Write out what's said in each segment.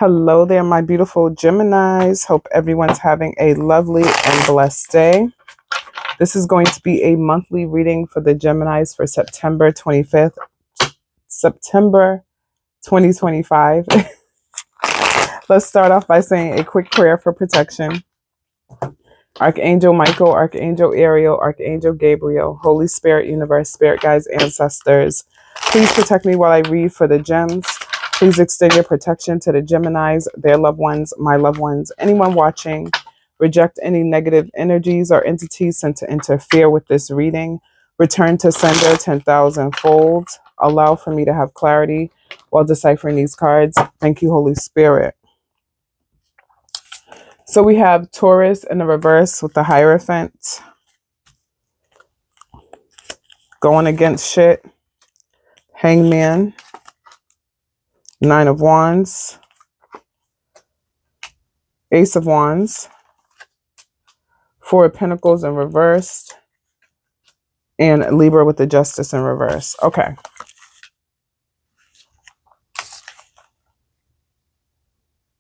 Hello there, my beautiful Geminis. Hope everyone's having a lovely and blessed day. This is going to be a monthly reading for the Geminis for September 25th, September 2025. Let's start off by saying a quick prayer for protection. Archangel Michael, Archangel Ariel, Archangel Gabriel, Holy Spirit, Universe, Spirit Guides, Ancestors, please protect me while I read for the gems. Please extend your protection to the Geminis, their loved ones, my loved ones, anyone watching. Reject any negative energies or entities sent to interfere with this reading. Return to sender 10,000 fold. Allow for me to have clarity while deciphering these cards. Thank you, Holy Spirit. So we have Taurus in the reverse with the Hierophant. Going against shit. Hangman. Nine of Wands. Ace of Wands. Four of Pentacles in reverse. And Libra with the Justice in reverse. Okay.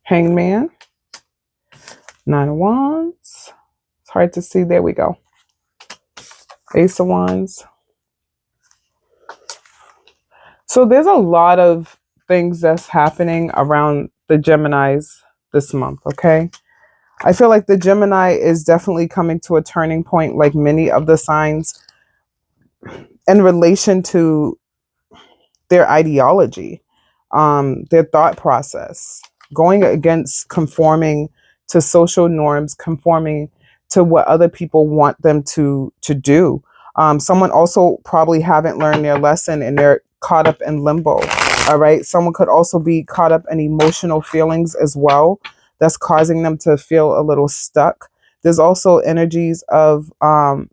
Hangman. Nine of Wands. It's hard to see. There we go. Ace of Wands. So there's a lot of things that's happening around the Geminis this month, okay? I feel like the Gemini is definitely coming to a turning point, like many of the signs, in relation to their ideology, their thought process, going against conforming to social norms, conforming to what other people want them to do. Someone also probably haven't learned their lesson and they're caught up in limbo. All right. Someone could also be caught up in emotional feelings as well. That's causing them to feel a little stuck. There's also energies of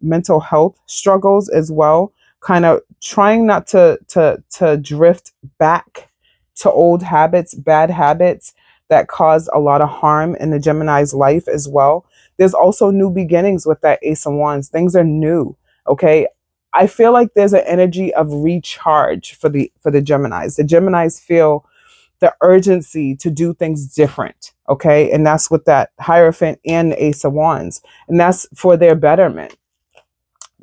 mental health struggles as well, kind of trying not to drift back to old habits, bad habits that cause a lot of harm in the Gemini's life as well. There's also new beginnings with that Ace of Wands. Things are new. Okay. I feel like there's an energy of recharge for the Geminis. The Geminis feel the urgency to do things different. Okay. And that's with that Hierophant and the Ace of Wands. And that's for their betterment.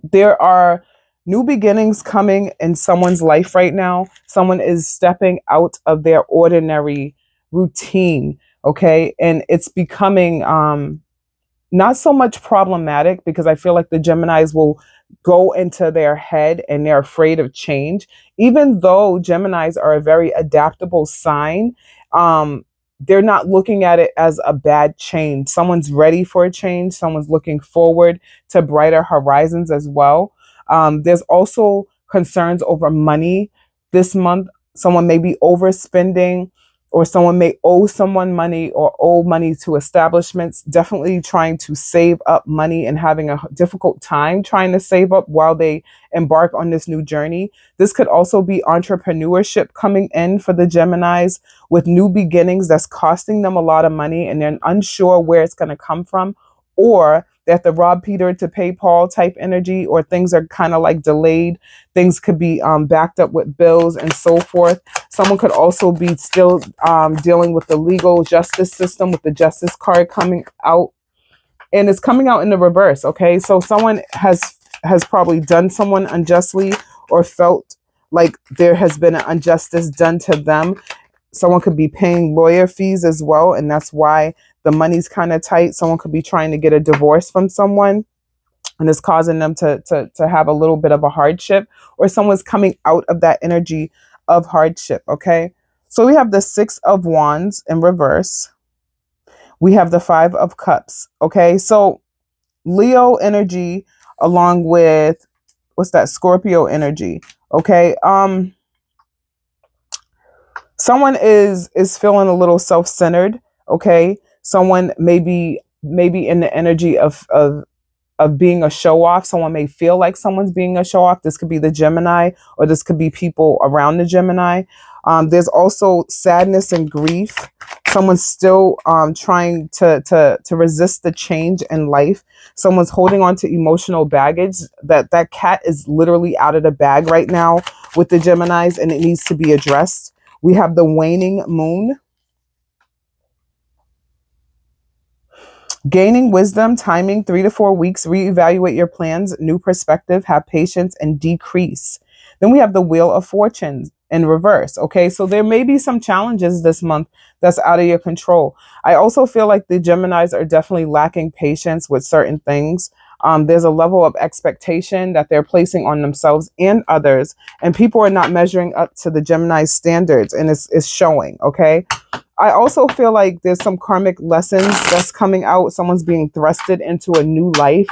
There are new beginnings coming in someone's life right now. Someone is stepping out of their ordinary routine. Okay. And it's becoming not so much problematic, because I feel like the Geminis will go into their head and they're afraid of change. Even though Geminis are a very adaptable sign, they're not looking at it as a bad change. Someone's ready for a change. Someone's looking forward to brighter horizons as well. There's also concerns over money this month. Someone may be overspending, or someone may owe someone money or owe money to establishments. Definitely trying to save up money and having a difficult time trying to save up while they embark on this new journey. This could also be entrepreneurship coming in for the Geminis with new beginnings that's costing them a lot of money and they're unsure where it's going to come from, or they have to rob Peter to pay Paul type energy, or things are kind of like delayed. Things could be backed up with bills and so forth. Someone could also be still dealing with the legal justice system with the Justice card coming out. And it's coming out in the reverse, okay? So someone has probably done someone unjustly or felt like there has been an injustice done to them. Someone could be paying lawyer fees as well, and that's why the money's kind of tight. Someone could be trying to get a divorce from someone, and it's causing them to have a little bit of a hardship, or someone's coming out of that energy of hardship, okay? So we have the Six of Wands in reverse. We have the Five of Cups, okay? So Leo energy along with, what's that, Scorpio energy, okay? Someone is feeling a little self-centered, okay? Someone maybe in the energy of being a show-off. Someone may feel like someone's being a show-off. This could be the Gemini, or this could be people around the Gemini. There's also sadness and grief. Someone's still trying to resist the change in life. Someone's holding on to emotional baggage. That cat is literally out of the bag right now with the Geminis, and it needs to be addressed. We have the waning moon. Gaining wisdom, timing, 3 to 4 weeks, reevaluate your plans, new perspective, have patience, and decrease. Then we have the Wheel of Fortune in reverse. Okay, so there may be some challenges this month that's out of your control. I also feel like the Geminis are definitely lacking patience with certain things. There's a level of expectation that they're placing on themselves and others, and people are not measuring up to the Gemini standards, and it's showing. Okay, I also feel like there's some karmic lessons that's coming out. Someone's being thrusted into a new life.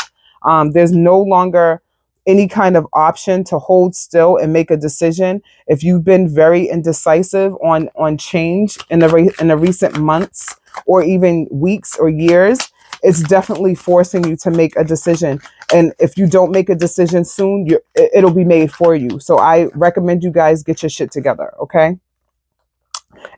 There's no longer any kind of option to hold still and make a decision. If you've been very indecisive on change in the recent months or even weeks or years, it's definitely forcing you to make a decision. And if you don't make a decision soon, it'll be made for you. So I recommend you guys get your shit together. Okay.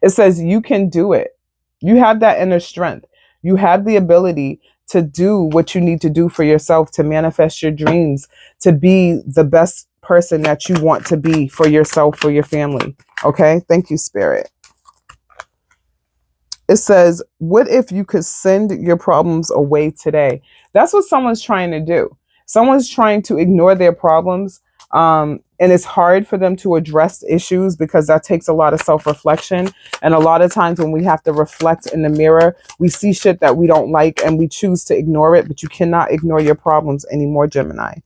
It says you can do it. You have that inner strength. You have the ability to do what you need to do for yourself, to manifest your dreams, to be the best person that you want to be for yourself, for your family. Okay? Thank you, Spirit. It says, what if you could send your problems away today? That's what someone's trying to do. Someone's trying to ignore their problems. And it's hard for them to address issues because that takes a lot of self-reflection. And a lot of times when we have to reflect in the mirror, we see shit that we don't like and we choose to ignore it. But you cannot ignore your problems anymore, Gemini.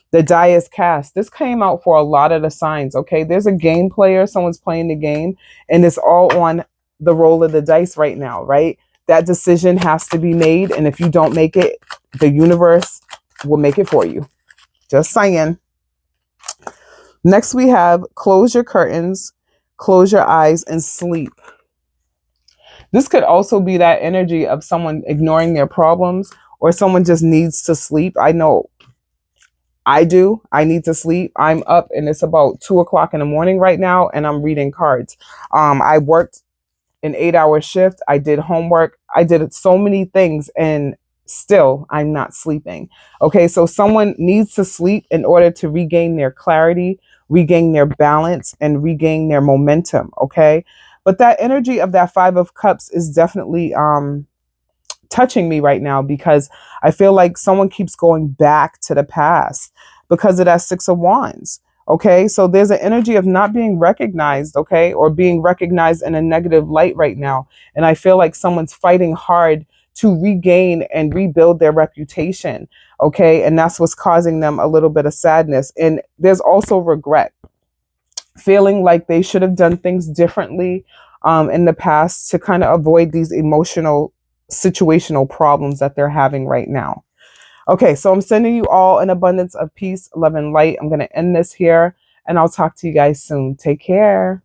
The die is cast. This came out for a lot of the signs. Okay, there's a game player, someone's playing the game, and it's all on the roll of the dice right now, right? That decision has to be made, and if you don't make it, the universe will make it for you. Just saying. Next, we have close your curtains, close your eyes, and sleep. This could also be that energy of someone ignoring their problems or someone just needs to sleep. I know I do. I need to sleep. I'm up and it's about 2 o'clock in the morning right now and I'm reading cards. I worked an 8 hour shift. I did homework. I did so many things and still I'm not sleeping. Okay, so someone needs to sleep in order to regain their clarity, regain their balance, and regain their momentum. Okay, but that energy of that Five of Cups is definitely touching me right now because I feel like someone keeps going back to the past because of that Six of Wands. Okay, so there's an energy of not being recognized, okay, or being recognized in a negative light right now. And I feel like someone's fighting hard to regain and rebuild their reputation, okay, and that's what's causing them a little bit of sadness. And there's also regret, feeling like they should have done things differently in the past to kind of avoid these emotional situational problems that they're having right now. Okay, so I'm sending you all an abundance of peace, love, and light. I'm going to end this here, and I'll talk to you guys soon. Take care.